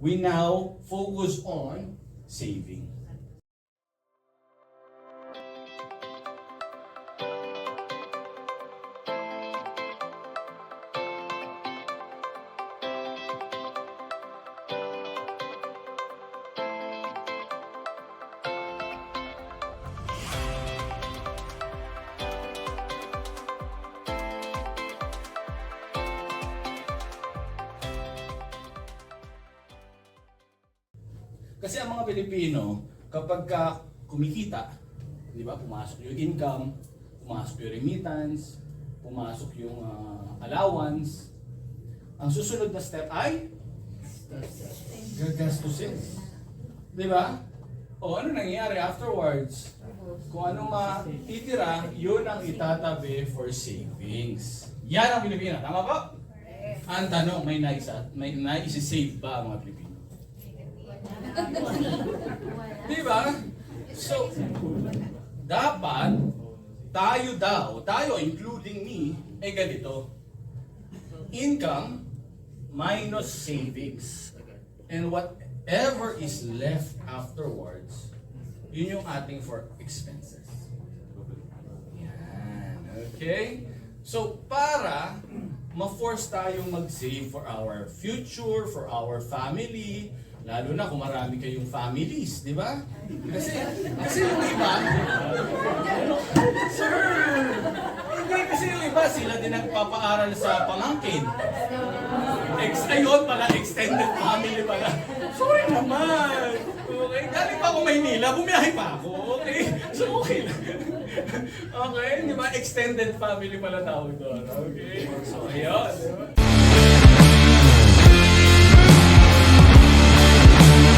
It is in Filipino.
we now focus on saving. Kasi ang mga Pilipino, kapag ka kumikita, di ba, pumasok yung income, pumasok yung remittance, pumasok yung allowance, ang susunod na step ay gagastusin. Di ba? O ano nangyayari afterwards? Kung ano matitira, yun ang itatabi for savings. Yan ang Pilipino. Tama ba? Ang tanong, may naisisave ba ang mga Pilipino? Di ba? So, dapat tayo including me, ay ganito. Income minus savings. And whatever is left afterwards, yun yung ating for expenses. Yan. Okay? So, para ma-force tayong mag-save for our future, for our family, lalo na kung marami kayong families, di ba? Kasi yung iba, sir, hindi kasi yung iba, sila din nagpapaaral sa pamangkin. Ayun pala, extended family pala. Sorry naman. Okay, galing pa ako Maynila, bumiyahe pa ako. Okay, so okay lang. Okay, di ba? Extended family pala tawag doon. Okay, so ayun.